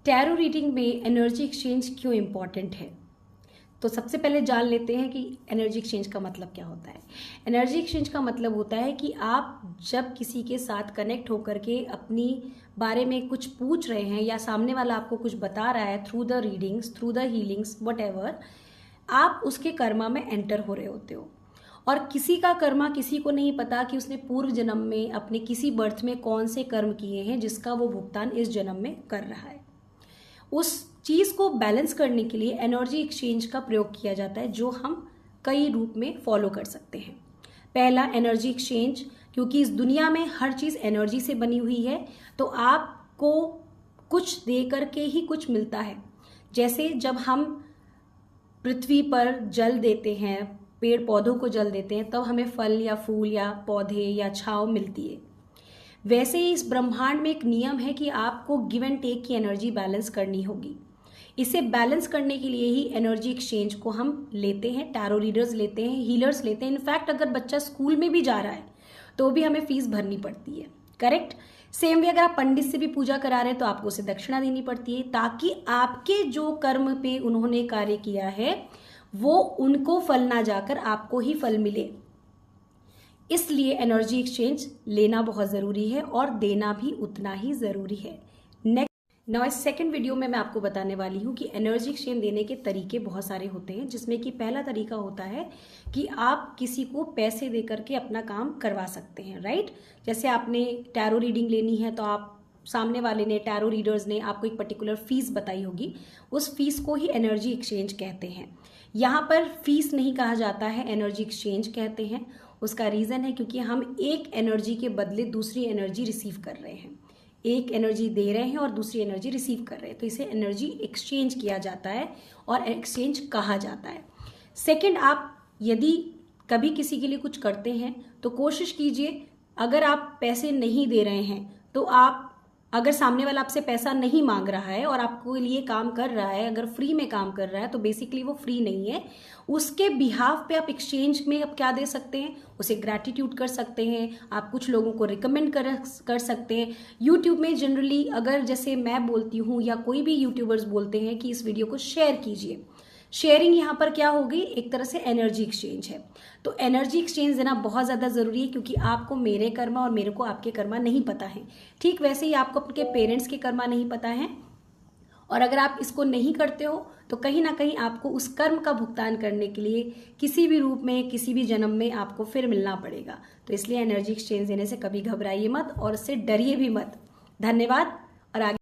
Tarot reading में energy exchange क्यों important है? तो सबसे पहले जान लेते हैं कि एनर्जी एक्सचेंज का मतलब क्या होता है। एनर्जी एक्सचेंज का मतलब होता है कि आप जब किसी के साथ कनेक्ट होकर के अपनी बारे में कुछ पूछ रहे हैं या सामने वाला आपको कुछ बता रहा है through the readings, through the healings, what आप उसके कर्मा में एंटर हो रहे होते हो। और किसी का कर्मा किसी को नहीं पता कि उसने पूर्व जन्म में अपने किसी बर्थ में कौन से कर्म किए हैं जिसका वो भुगतान इस जन्म में कर रहा है। उस चीज को बैलेंस करने के लिए एनर्जी एक्सचेंज का प्रयोग किया जाता है, जो हम कई रूप में फॉलो कर सकते हैं। पहला, एनर्जी एक्सचेंज, क्योंकि इस दुनिया में हर चीज एनर्जी से बनी हुई है, तो आपको कुछ दे करके ही कुछ मिलता है। जैसे जब हम पृथ्वी पर जल देते हैं, पेड़ पौधों को जल देते हैं, तब हमें फल या फूल या पौधे या छांव मिलती है। वैसे ही इस ब्रह्मांड में एक नियम है कि आपको गिव एंड टेक की एनर्जी बैलेंस करनी होगी। इसे बैलेंस करने के लिए ही एनर्जी एक्सचेंज को हम लेते हैं। टैरो रीडर्स लेते हैं, हीलर्स लेते हैं। इनफैक्ट अगर बच्चा स्कूल में भी जा रहा है तो भी हमें फीस भरनी पड़ती है, करेक्ट। सेम वे अगर आप पंडित से भी पूजा करा रहे हैं तो आपको उसे दक्षिणा देनी पड़ती है, ताकि आपके जो कर्म पे उन्होंने कार्य किया है वो उनको फल ना जाकर आपको ही फल मिले। इसलिए एनर्जी एक्सचेंज लेना बहुत ज़रूरी है और देना भी उतना ही ज़रूरी है। नाउ इस सेकंड वीडियो में मैं आपको बताने वाली हूँ कि एनर्जी एक्सचेंज देने के तरीके बहुत सारे होते हैं, जिसमें कि पहला तरीका होता है कि आप किसी को पैसे दे करके अपना काम करवा सकते हैं, राइट। जैसे आपने टैरो रीडिंग लेनी है तो आप सामने वाले ने, टैरो रीडर्स ने आपको एक पर्टिकुलर फीस बताई होगी, उस फीस को ही एनर्जी एक्सचेंज कहते हैं। यहाँ पर फीस नहीं कहा जाता है, एनर्जी एक्सचेंज कहते हैं। उसका रीज़न है क्योंकि हम एक एनर्जी के बदले दूसरी एनर्जी रिसीव कर रहे हैं। एक एनर्जी दे रहे हैं और दूसरी एनर्जी रिसीव कर रहे हैं, तो इसे एनर्जी एक्सचेंज किया जाता है और एक्सचेंज कहा जाता है। सेकंड, आप यदि कभी किसी के लिए कुछ करते हैं तो कोशिश कीजिए, अगर आप पैसे नहीं दे रहे हैं तो आप, अगर सामने वाला आपसे पैसा नहीं मांग रहा है और आपको लिए काम कर रहा है, अगर फ्री में काम कर रहा है तो बेसिकली वो फ्री नहीं है। उसके बिहाफ पे आप एक्सचेंज में आप क्या दे सकते हैं, उसे ग्रैटिट्यूड कर सकते हैं, आप कुछ लोगों को रिकमेंड कर सकते हैं। यूट्यूब में जनरली अगर जैसे मैं बोलती हूँ या कोई भी यूट्यूबर्स बोलते हैं कि इस वीडियो को शेयर कीजिए, शेयरिंग यहाँ पर क्या होगी, एक तरह से एनर्जी एक्सचेंज है। तो एनर्जी एक्सचेंज देना बहुत ज़्यादा ज़रूरी है, क्योंकि आपको मेरे कर्मा और मेरे को आपके कर्मा नहीं पता है। ठीक वैसे ही आपको आपके पेरेंट्स के कर्मा नहीं पता है, और अगर आप इसको नहीं करते हो तो कहीं ना कहीं आपको उस कर्म का भुगतान करने के लिए किसी भी रूप में, किसी भी जन्म में आपको फिर मिलना पड़ेगा। तो इसलिए एनर्जी एक्सचेंज देने से कभी घबराइए मत और उससे डरिए भी मत। धन्यवाद। और आगे